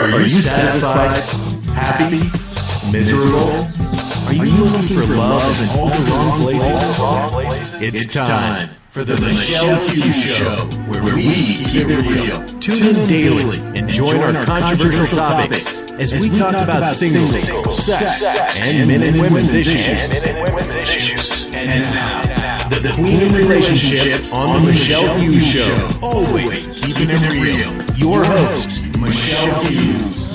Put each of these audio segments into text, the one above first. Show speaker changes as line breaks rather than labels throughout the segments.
Are you satisfied? Happy? Miserable? Are you looking for love in all the wrong places? It's time for the Michelle Hughes Show, where we keep it real. Tune in daily and join our controversial topics as we talk about singles, sex, and men and women's issues. And now, the Queen of Relationships on the Michelle Hughes Show. Always keeping it real. Your host, Michelle Hughes.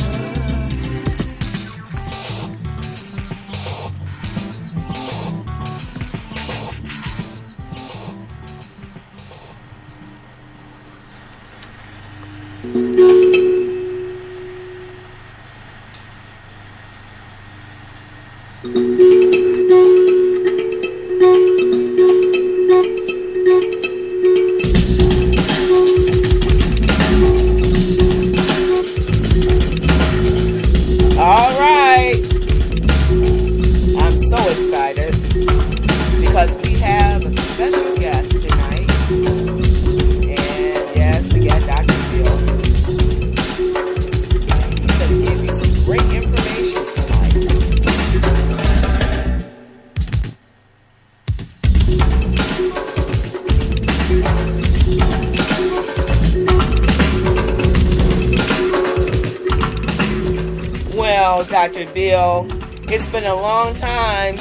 Dr. Bill, it's been a long time,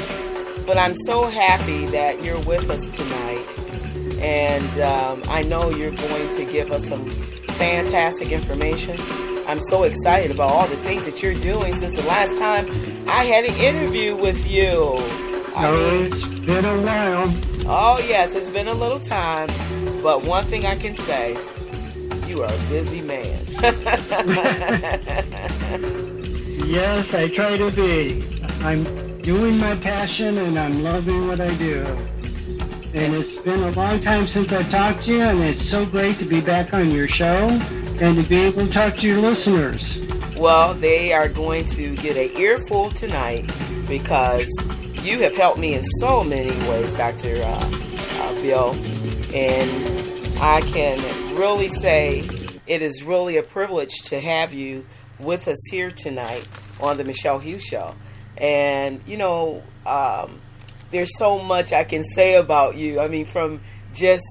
but I'm so happy that you're with us tonight. And I know you're going to give us some fantastic information. I'm so excited about all the things that you're doing since the last time I had an interview with you.
It's been a while.
Oh, yes, it's been a little time. But one thing I can say, you are a busy man.
Yes, I try to be. I'm doing my passion and I'm loving what I do. And it's been a long time since I've talked to you, and it's so great to be back on your show and to be able to talk to your listeners.
Well, they are going to get an earful tonight because you have helped me in so many ways, Dr. Bill. And I can really say it is really a privilege to have you with us here tonight on the Michelle Hughes Show. And, you know, there's so much I can say about you. I mean, from just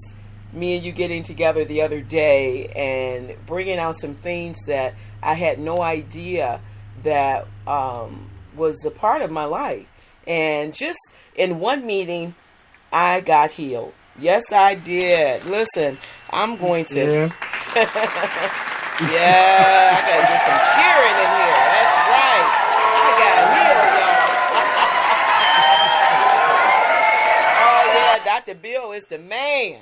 me and you getting together the other day and bringing out some things that I had no idea that was a part of my life. And just in one meeting, I got healed. Yes, I did. Listen, I'm going to...
Yeah.
Yeah, I gotta do some cheering in here. That's right. I got healed, y'all. Oh yeah, Dr. Bill is the man.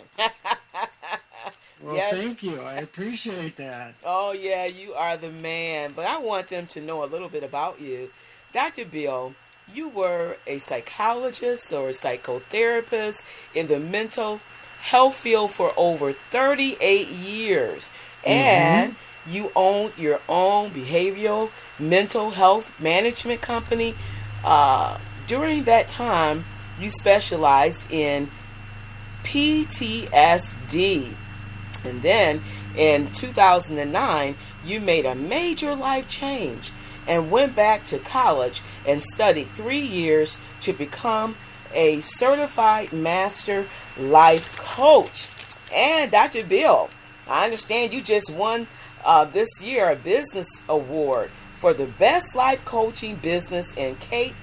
Well,
yes.
Thank you. I appreciate that.
Oh yeah, you are the man. But I want them to know a little bit about you. Dr. Bill, you were a psychologist or a psychotherapist in the mental health field for over 38 years. And you owned your own behavioral mental health management company. During that time, you specialized in PTSD. And then in 2009, you made a major life change and went back to college and studied 3 years to become a certified master life coach. And Dr. Bill, I understand you just won this year a business award for the best life coaching business in Cape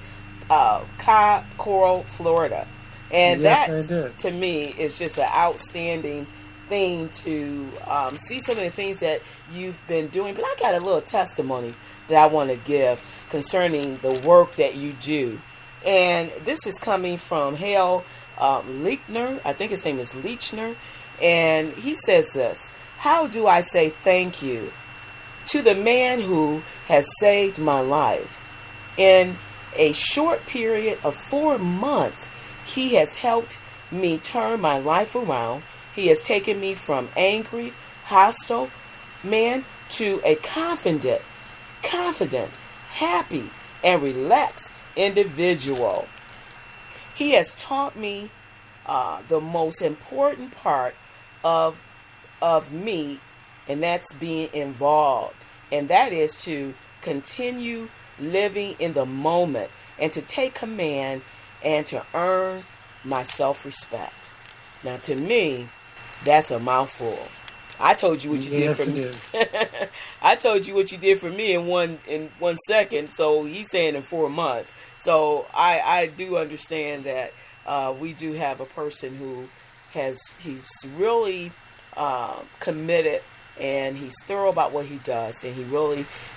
Coral, Florida. And
yes,
that, to me, is just an outstanding thing to see some of the things that you've been doing. But I got a little testimony that I want to give concerning the work that you do. And this is coming from Hale Lechner. I think his name is Lechner. And he says this: how do I say thank you to the man who has saved my life? In a short period of 4 months, he has helped me turn my life around. He has taken me from angry, hostile man to a confident, happy, and relaxed individual. He has taught me the most important part of me, and that's being involved and that is to continue living in the moment and to take command and to earn my self-respect. Now, to me, that's a mouthful. I told you what you did for me. I told you what you did for me in one second. So he's saying in 4 months. So I do understand that we do have a person who he's really committed, and he's thorough about what he does, and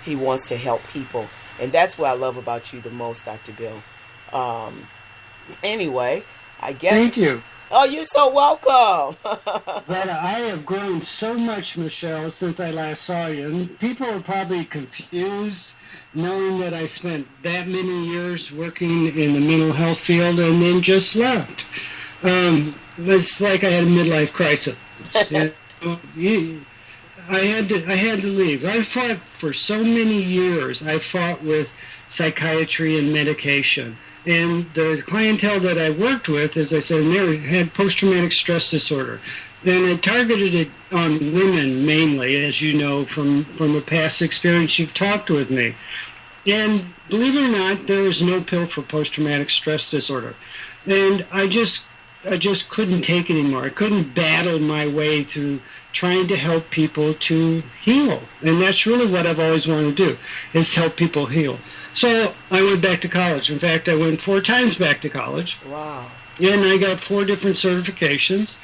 he wants to help people, and that's what I love about you the most, Dr. Bill. Anyway, I guess.
Thank you.
Oh, you're so welcome.
But I have grown so much, Michelle, since I last saw you. And people are probably confused knowing that I spent that many years working in the mental health field and then just left. It's like I had a midlife crisis. I had to leave. I fought for so many years. I fought with psychiatry and medication. And the clientele that I worked with, as I said, they had post-traumatic stress disorder. Then I targeted it on women mainly, as you know from a past experience you've talked with me. And believe it or not, there is no pill for post-traumatic stress disorder. And I just couldn't take it anymore. I couldn't battle my way through trying to help people to heal. And that's really what I've always wanted to do, is help people heal. So I went back to college. In fact, I went 4 times back to college.
Wow.
And I got 4 different certifications.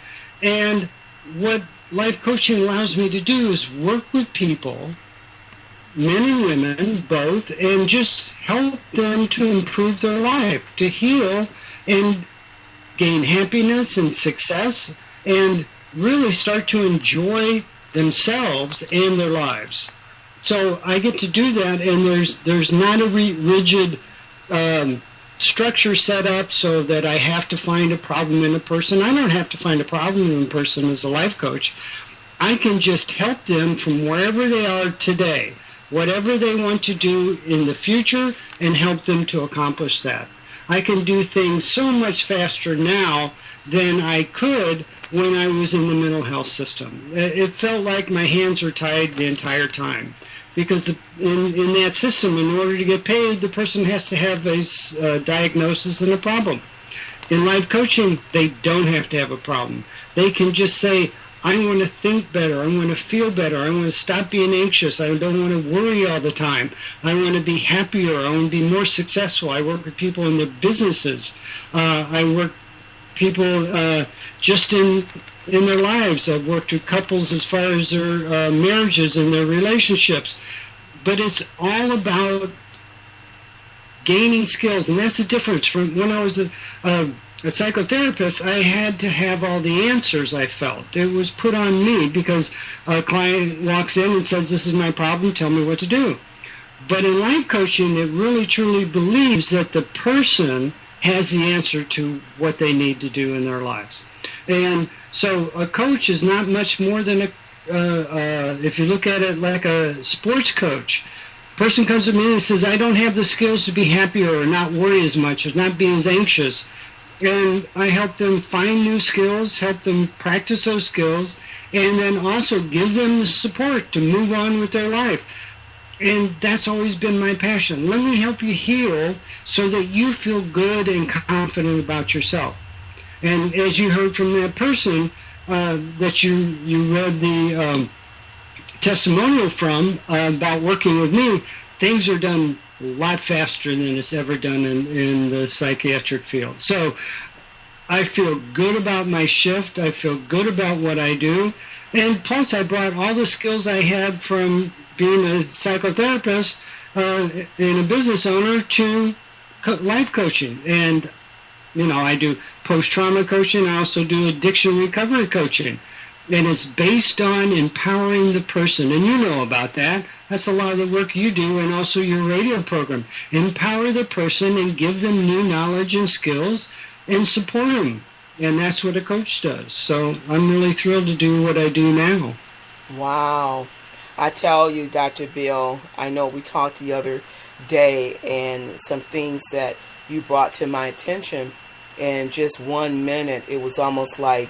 And what life coaching allows me to do is work with people, men and women, both, and just help them to improve their life, to heal and gain happiness and success, and really start to enjoy themselves and their lives. So I get to do that, and there's not a rigid structure set up so that I have to find a problem in a person. I don't have to find a problem in a person as a life coach. I can just help them from wherever they are today, whatever they want to do in the future, and help them to accomplish that. I can do things so much faster now than I could when I was in the mental health system. It felt like my hands were tied the entire time. Because in that system, in order to get paid, the person has to have a diagnosis and a problem. In life coaching, they don't have to have a problem. They can just say, I want to think better, I want to feel better, I want to stop being anxious, I don't want to worry all the time, I want to be happier, I want to be more successful. I work with people in their businesses. I work people just in their lives. I've worked with couples as far as their marriages and their relationships. But it's all about gaining skills, and that's the difference. From when I was a psychotherapist, I had to have all the answers, I felt. It was put on me because a client walks in and says, this is my problem, tell me what to do. But in life coaching, it really truly believes that the person has the answer to what they need to do in their lives. And so a coach is not much more than if you look at it like a sports coach. Person comes to me and says, I don't have the skills to be happier or not worry as much or not be as anxious. And I help them find new skills, help them practice those skills, and then also give them the support to move on with their life. And that's always been my passion. Let me help you heal so that you feel good and confident about yourself. And as you heard from that person that you read the testimonial from about working with me, things are done a lot faster than it's ever done in the psychiatric field. So I feel good about my shift. I feel good about what I do. And plus I brought all the skills I had from being a psychotherapist and a business owner to life coaching. And, you know, I do post-trauma coaching. I also do addiction recovery coaching. And it's based on empowering the person. And you know about that. That's a lot of the work you do and also your radio program. Empower the person and give them new knowledge and skills and support them. And that's what a coach does. So I'm really thrilled to do what I do now.
Wow. I tell you, Dr. Bill, I know we talked the other day and some things that you brought to my attention in just 1 minute. It was almost like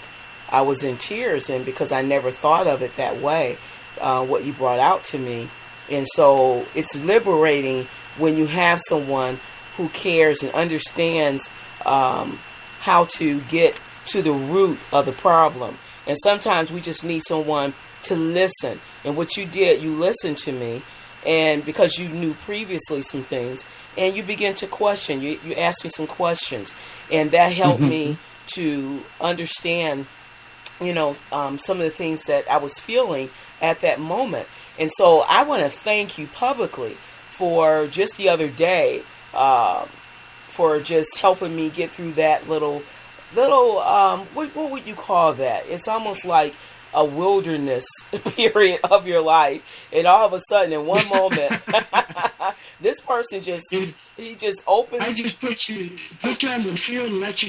I was in tears, and because I never thought of it that way, what you brought out to me. And so it's liberating when you have someone who cares and understands how to get to the root of the problem. And sometimes we just need someone to listen. And what you did, you listened to me, and because you knew previously some things, and you begin to question. You asked me some questions, and that helped me to understand, some of the things that I was feeling at that moment. And so I want to thank you publicly for just the other day, for just helping me get through that little, what would you call that? It's almost like a wilderness period of your life, and all of a sudden, in one moment, this person just opens.
I just put you on the field and let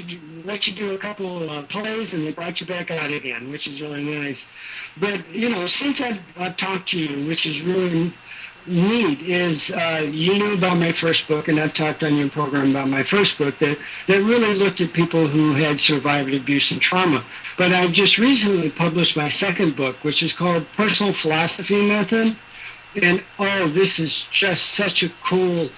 you do a couple of plays, and they brought you back out again, which is really nice. But since I've talked to you, which is really neat, is you knew about my first book, and I've talked on your program about my first book that really looked at people who had survived abuse and trauma. But I just recently published my second book, which is called Personal Philosophy Method. And this is just such a cool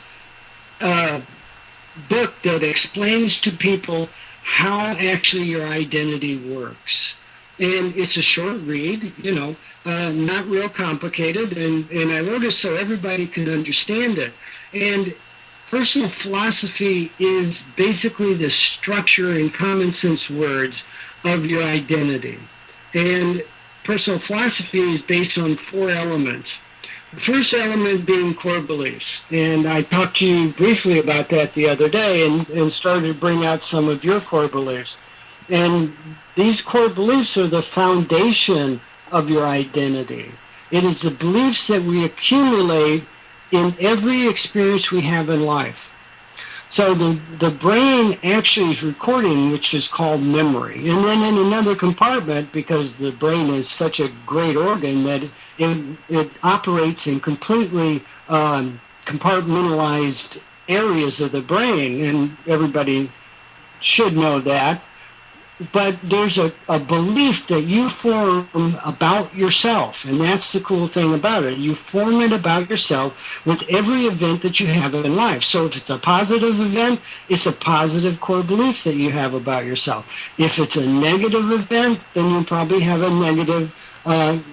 book that explains to people how actually your identity works. And it's a short read, not real complicated, and I wrote it so everybody can understand it. And personal philosophy is basically the structure in common sense words of your identity. And personal philosophy is based on 4 elements. The first element being core beliefs. And I talked to you briefly about that the other day and started to bring out some of your core beliefs. And these core beliefs are the foundation of your identity. It is the beliefs that we accumulate in every experience we have in life. So the brain actually is recording, which is called memory. And then in another compartment, because the brain is such a great organ that it operates in completely compartmentalized areas of the brain, and everybody should know that. But there's a belief that you form about yourself, and that's the cool thing about it. You form it about yourself with every event that you have in life. So if it's a positive event, it's a positive core belief that you have about yourself. If it's a negative event, then you probably have a negative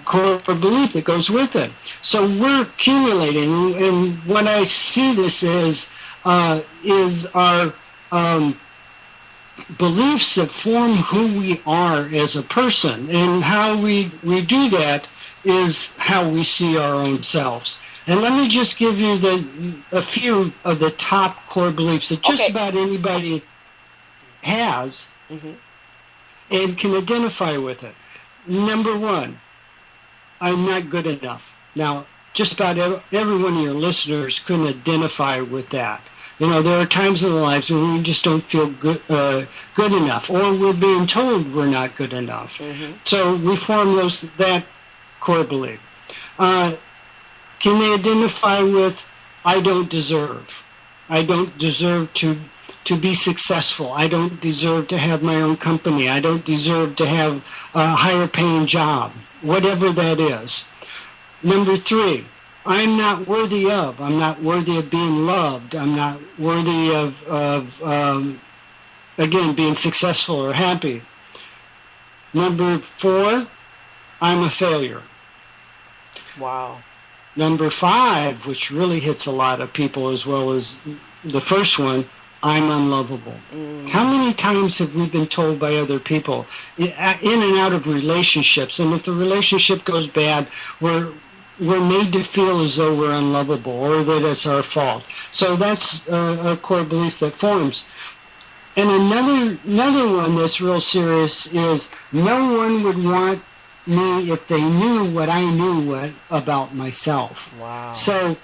core belief that goes with it. So we're accumulating, and what I see this is our beliefs that form who we are as a person, and how we do that is how we see our own selves. And let me just give you a few of the top core beliefs that just about anybody has and can identify with it. Number 1, I'm not good enough. Now, just about every one of your listeners can identify with that. There are times in our lives when we just don't feel good enough, or we're being told we're not good enough. So we form that core belief. Can they identify with, I don't deserve? I don't deserve to be successful. I don't deserve to have my own company. I don't deserve to have a higher paying job, whatever that is. Number 3, I'm not worthy of. I'm not worthy of being loved. I'm not worthy of again, being successful or happy. Number 4, I'm a failure.
Wow.
Number 5, which really hits a lot of people as well as the first one, I'm unlovable. How many times have we been told by other people in and out of relationships, and if the relationship goes bad, we're made to feel as though we're unlovable or that it's our fault. So that's a core belief that forms. And another one that's real serious is no one would want me if they knew what I knew about myself.
Wow.
So,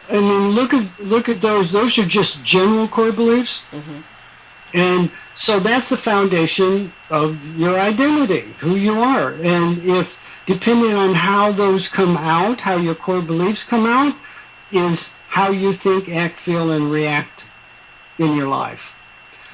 I mean, look at those. Those are just general core beliefs. And so that's the foundation of your identity, who you are. And if depending on how those come out, how your core beliefs come out, is how you think, act, feel, and react in your life.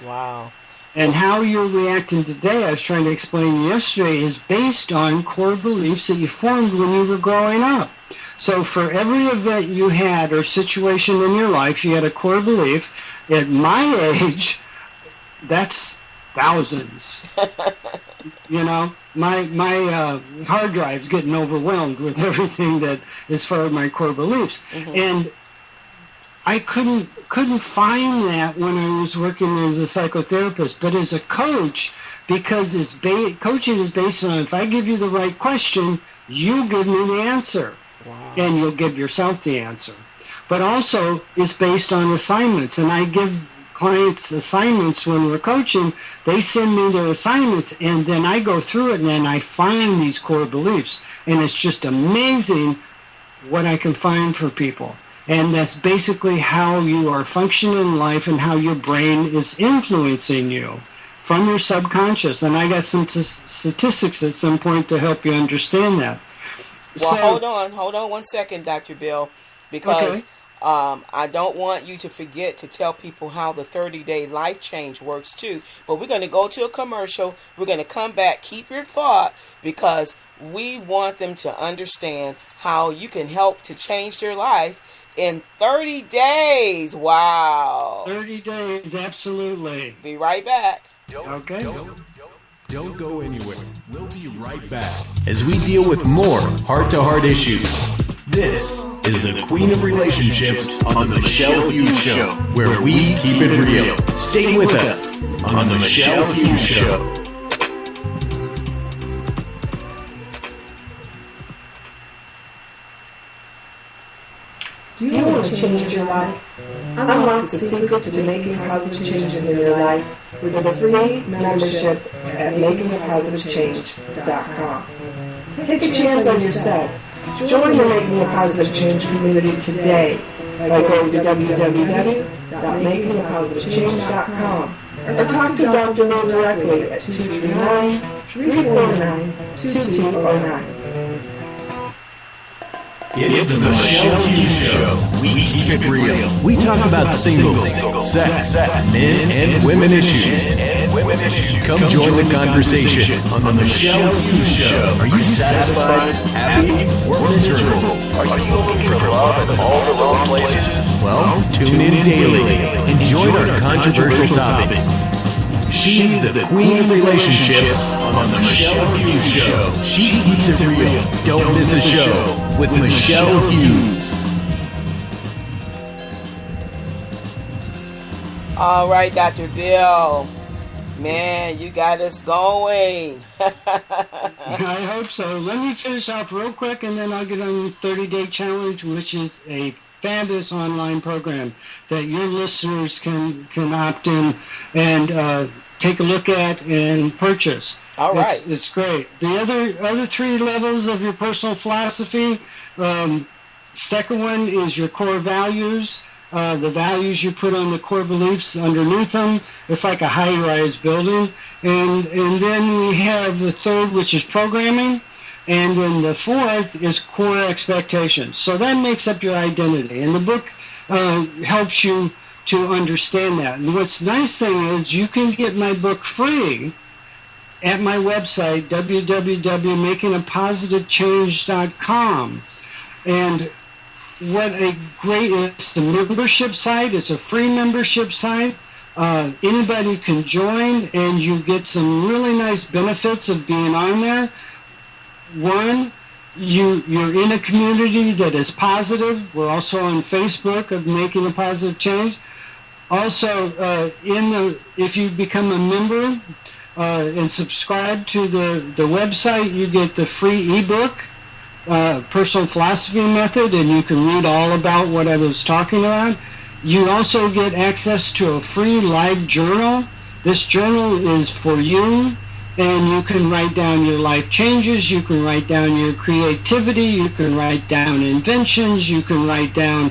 Wow.
And how you're reacting today, I was trying to explain yesterday, is based on core beliefs that you formed when you were growing up. So for every event you had or situation in your life, you had a core belief. At my age, that's thousands. You know, my hard drive's getting overwhelmed with everything that is far as my core beliefs. Mm-hmm. And I couldn't find that when I was working as a psychotherapist, but as a coach, because coaching is based on, if I give you the right question, you give me the answer. Wow. And you'll give yourself the answer. But also, it's based on assignments, and I give clients assignments when we're coaching. They send me their assignments, and then I go through it, and then I find these core beliefs, and it's just amazing what I can find for people. And that's basically how you are functioning in life and how your brain is influencing you from your subconscious. And I got some statistics at some point to help you understand that.
Well, hold on 1 second, Dr. Bill, because I don't want you to forget to tell people how the 30-day life change works too. But we're going to go to a commercial. We're going to come back. Keep your thought, because we want them to understand how you can help to change their life in 30 days. Wow.
30 days, absolutely.
Be right back.
Okay.
Don't go anywhere. We'll be right back as we deal with more heart-to-heart issues. This is the Queen of Relationships on the Michelle Hughes Show, where we keep it real. Stay with us on the Michelle Hughes Show.
Do you want to change your life? Unlock the secrets to making positive changes in your life with a free membership at makingaapositivechange.com. Take a chance on yourself. Join the Making a Positive Change community today by going to www.makingaapositivechange.com or talk to Dr. Bill directly at 239-349-2209.
It's the Michelle Hughes Show. We keep it real. We talk about singles, sex, men and women issues. Come join the conversation on the Michelle Hughes Show. Are you satisfied, happy, or miserable? Are you looking for love in all the wrong places? Well, tune in daily and join our controversial topics. She's the Queen of Relationships on the Michelle Hughes Show. She keeps it real. Don't miss a show with Michelle Hughes.
All right, Dr. Bill. Man, you got us going.
I hope so. Let me finish off real quick, and then I'll get on the 30-day challenge, which is a fabulous online program that your listeners can opt in and take a look at and purchase.
All right.
It's great. The other three levels of your personal philosophy, second one is your core values. The values you put on the core beliefs underneath them. It's like a high-rise building. And then we have the third, which is programming. And then the fourth is core expectations. So that makes up your identity. And the book helps you to understand that. And what's nice thing is you can get my book free at my website, www.makingapositivechange.com. And what a great, it's a membership site. It's a free membership site. Anybody can join, and you get some really nice benefits of being on there. One, you're in a community that is positive. We're also on Facebook of Making a Positive Change. Also, if you become a member and subscribe to the website, you get the free ebook, Personal Philosophy Method, and you can read all about what I was talking about. You also get access to a free live journal. This journal is for you, and you can write down your life changes, you can write down your creativity, you can write down inventions, you can write down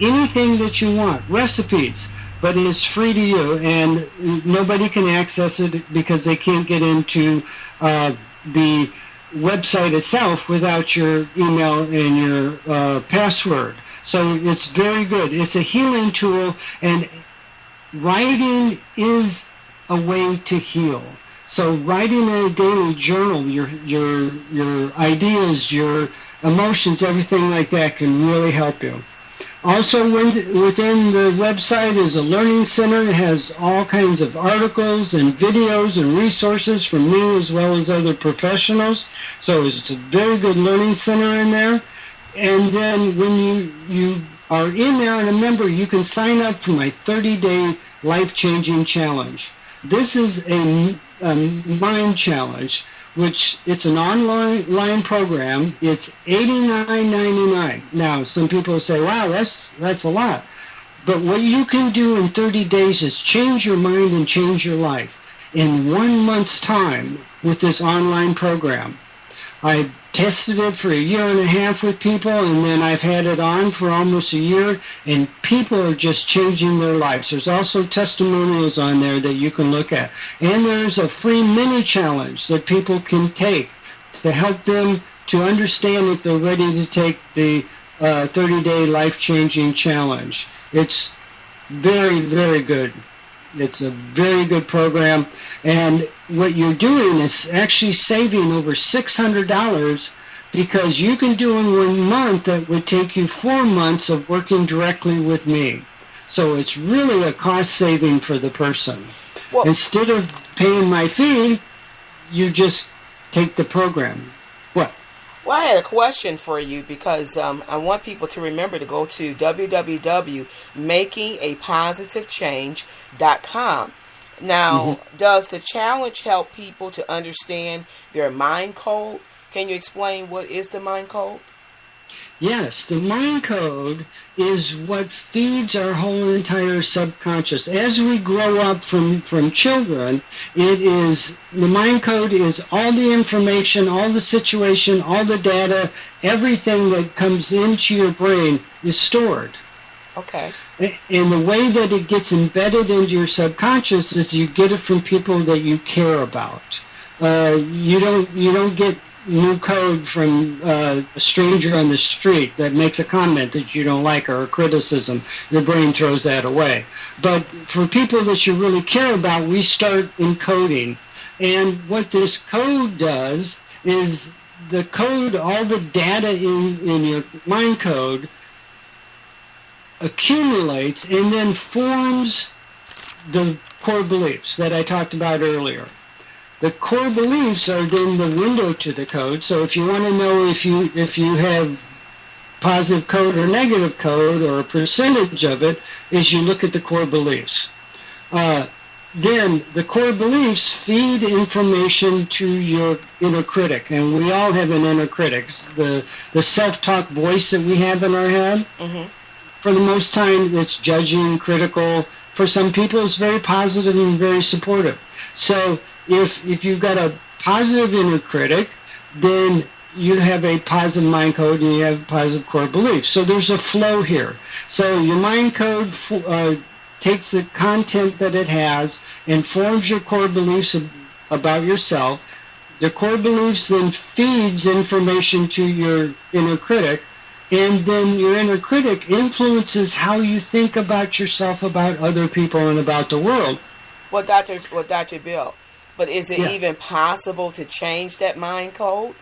anything that you want, recipes, but it's free to you, and nobody can access it because they can't get into the website itself without your email and your password. So it's very good. It's a healing tool, and writing is a way to heal. So writing in a daily journal, your ideas, your emotions, everything like that can really help you. Also, within the website is a learning center. It has all kinds of articles and videos and resources from me as well as other professionals. So it's a very good learning center in there. And then when you are in there and a member, you can sign up for my 30-day life-changing challenge. This is a mind challenge, which it's an online program. It's $89.99. Now, some people say, wow, that's a lot. But what you can do in 30 days is change your mind and change your life in 1 month's time with this online program. I tested it for 1.5 years with people, and then I've had it on for almost a year, and people are just changing their lives. There's also testimonials on there that you can look at. And there's a free mini challenge that people can take to help them to understand if they're ready to take the 30-day life-changing challenge. It's very, very good. It's a very good program. And what you're doing is actually saving over $600 because you can do in 1 month that would take you 4 months of working directly with me. So it's really a cost saving for the person. Well, instead of paying my fee, you just take the program. What?
Well, I had a question for you because I want people to remember to go to www.makingapositivechange.com. Now, does the challenge help people to understand their mind code? Can you explain what is the mind code?
Yes, the mind code is what feeds our whole entire subconscious. As we grow up from children, the mind code is all the information, all the situation, all the data, everything that comes into your brain is stored.
Okay.
And the way that it gets embedded into your subconscious is you get it from people that you care about. You don't get new code from a stranger on the street that makes a comment that you don't like or a criticism. Your brain throws that away. But for people that you really care about, we start encoding. And what this code does is the code, all the data in your mind code accumulates and then forms the core beliefs that I talked about earlier. The core beliefs are then the window to the code. So if you want to know if you have positive code or negative code or a percentage of it, is you look at the core beliefs. Then the core beliefs feed information to your inner critic, and we all have an inner critic. The self-talk voice that we have in our head. Mm-hmm. For the most time, it's judging, critical. For some people, it's very positive and very supportive. So if you've got a positive inner critic, then you have a positive mind code and you have positive core beliefs. So there's a flow here. So your mind code takes the content that it has and forms your core beliefs about yourself. The core beliefs then feeds information to your inner critic, and then your inner critic influences how you think about yourself, about other people, and about the world.
Well, Dr. Bill, but is it even possible to change that mind code?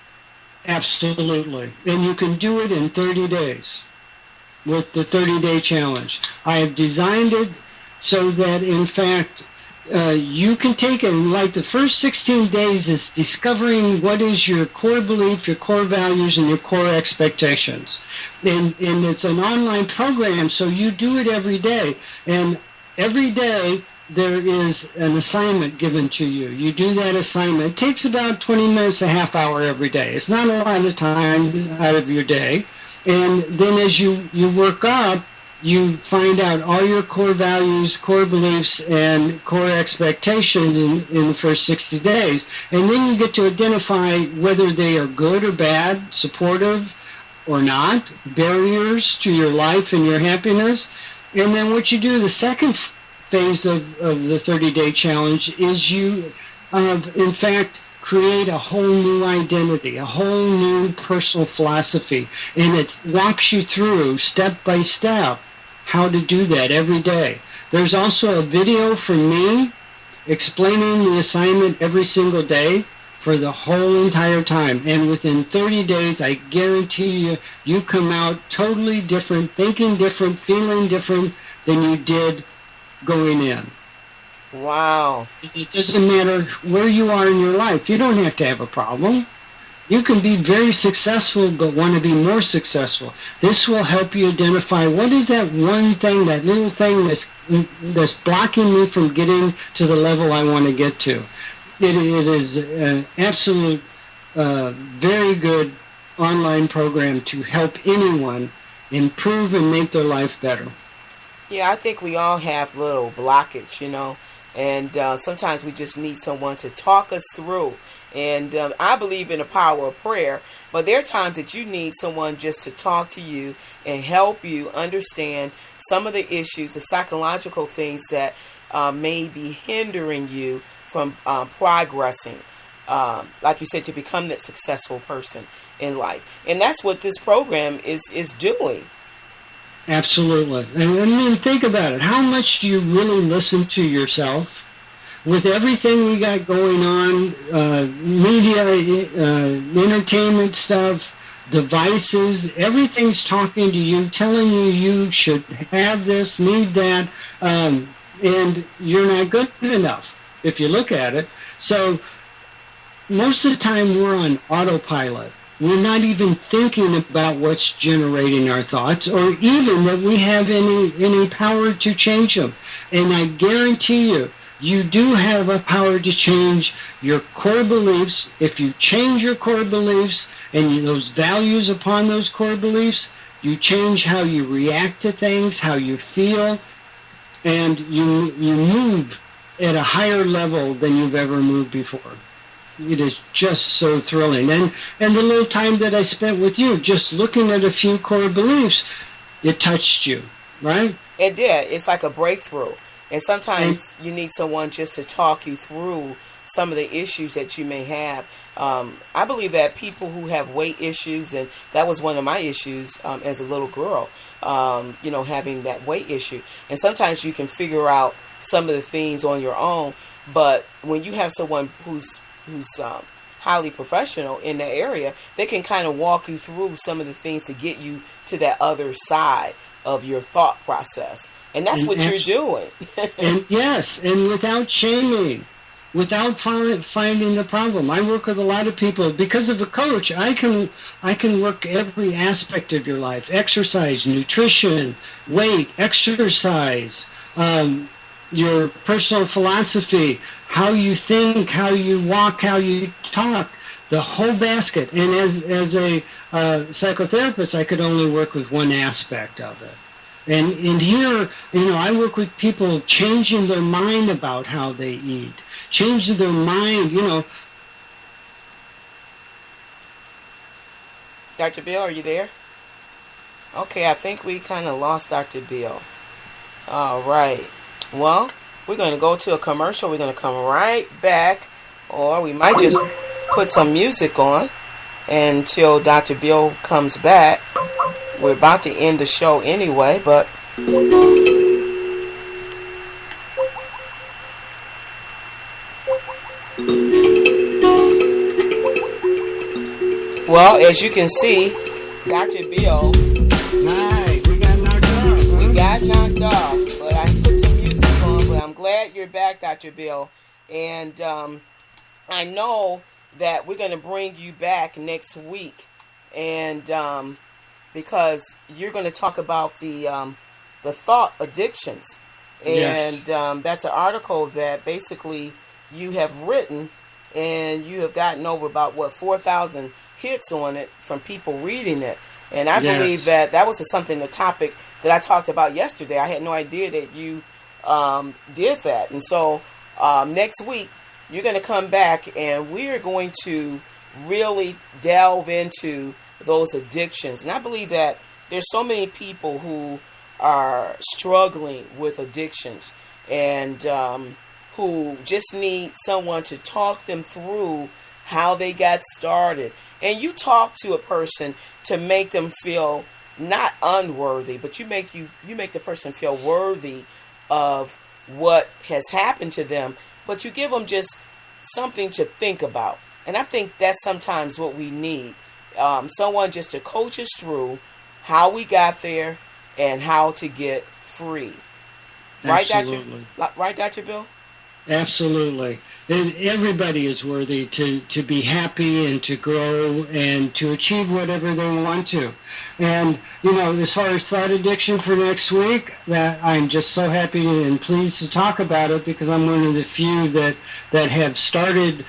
Absolutely. And you can do it in 30 days with the 30-day challenge. I have designed it so that, in fact, you can take it, like the first 16 days is discovering what is your core belief, your core values, and your core expectations. And it's an online program, so you do it every day. And every day there is an assignment given to you. You do that assignment. It takes about 20 minutes, a half hour every day. It's not a lot of time out of your day. And then as you work up, you find out all your core values, core beliefs, and core expectations in the first 60 days. And then you get to identify whether they are good or bad, supportive or not, barriers to your life and your happiness. And then what you do, the second phase of the 30-day challenge, is you, in fact, create a whole new identity, a whole new personal philosophy. And it walks you through, step by step, how to do that every day. There's also a video from me explaining the assignment every single day for the whole entire time. And within 30 days, I guarantee you, you come out totally different, thinking different, feeling different than you did going in.
Wow.
It doesn't matter where you are in your life. You don't have to have a problem. You can be very successful but want to be more successful. This will help you identify what is that one thing, that little thing that's blocking me from getting to the level I want to get to. It is an absolute, very good online program to help anyone improve and make their life better.
Yeah, I think we all have little blockage, you know, and sometimes we just need someone to talk us through. And I believe in the power of prayer, but there are times that you need someone just to talk to you and help you understand some of the issues, the psychological things that may be hindering you from progressing, like you said, to become that successful person in life. And that's what this program is doing.
Absolutely. And I mean, think about it. How much do you really listen to yourself? With everything we got going on, media, entertainment stuff, devices, everything's talking to you, telling you you should have this, need that, and you're not good enough if you look at it. So most of the time we're on autopilot. We're not even thinking about what's generating our thoughts, or even that we have any power to change them. And I guarantee you, you do have a power to change your core beliefs. If you change your core beliefs and those values upon those core beliefs, you change how you react to things, how you feel, and you move at a higher level than you've ever moved before. It is just so thrilling. And the little time that I spent with you, just looking at a few core beliefs, it touched you, right?
It did. It's like a breakthrough. And sometimes you need someone just to talk you through some of the issues that you may have. I believe that people who have weight issues, and that was one of my issues as a little girl, having that weight issue. And sometimes you can figure out some of the things on your own, but when you have someone who's highly professional in that area, they can kind of walk you through some of the things to get you to that other side of your thought process. And that's what you're doing.
And yes, and without shaming, without finding the problem. I work with a lot of people. Because of a coach, I can work every aspect of your life. Exercise, nutrition, weight, exercise, your personal philosophy, how you think, how you walk, how you talk, the whole basket. And as a psychotherapist, I could only work with one aspect of it. And here, I work with people changing their mind about how they eat, changing their mind,
Dr. Bill, are you there? Okay, I think we kind of lost Dr. Bill. All right. Well, we're going to go to a commercial. We're going to come right back, or we might just put some music on until Dr. Bill comes back. We're about to end the show anyway, but well, as you can see, Dr. Bill,
we got knocked off. Huh?
We got knocked off, but I put some music on. But I'm glad you're back, Dr. Bill, and I know that we're going to bring you back next week, and because you're going to talk about the thought addictions. And
Yes.
That's an article that basically you have written, and you have gotten over about, 4,000 hits on it from people reading it. And I
Yes.
believe that was the topic that I talked about yesterday. I had no idea that you did that. And so next week, you're going to come back, and we are going to really delve into those addictions. And I believe that there's so many people who are struggling with addictions, and who just need someone to talk them through how they got started. And you talk to a person to make them feel not unworthy, but you make the person feel worthy of what has happened to them, but you give them just something to think about. And I think that's sometimes what we need. Someone just to coach us through how we got there and how to get free.
Absolutely.
Right, Dr. Bill?
Absolutely. Everybody is worthy to be happy and to grow and to achieve whatever they want to. And, as far as thought addiction for next week, that I'm just so happy and pleased to talk about it, because I'm one of the few that have started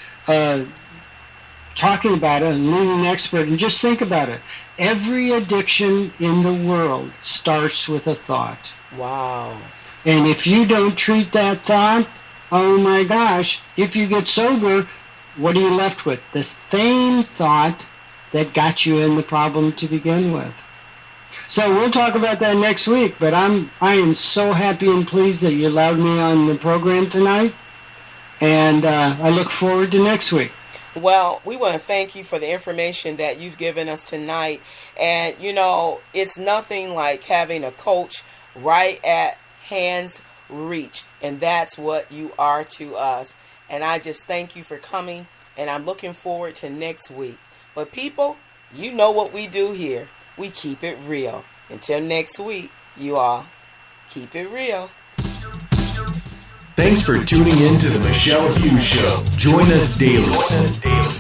talking about it and leading an expert. And just think about it. Every addiction in the world starts with a thought.
Wow.
And if you don't treat that thought, oh my gosh, if you get sober, what are you left with? The same thought that got you in the problem to begin with. So we'll talk about that next week, but I am so happy and pleased that you allowed me on the program tonight, and I look forward to next week.
Well, we want to thank you for the information that you've given us tonight. And, it's nothing like having a coach right at hand's reach. And that's what you are to us. And I just thank you for coming. And I'm looking forward to next week. But people, you know what we do here. We keep it real. Until next week, you all keep it real.
Thanks for tuning in to the Michelle Hughes Show. Join us daily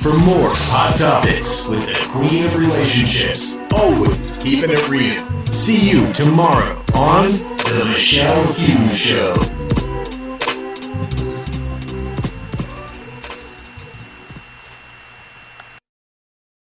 for more hot topics with the Queen of Relationships. Always keeping it real. See you tomorrow on the Michelle Hughes Show.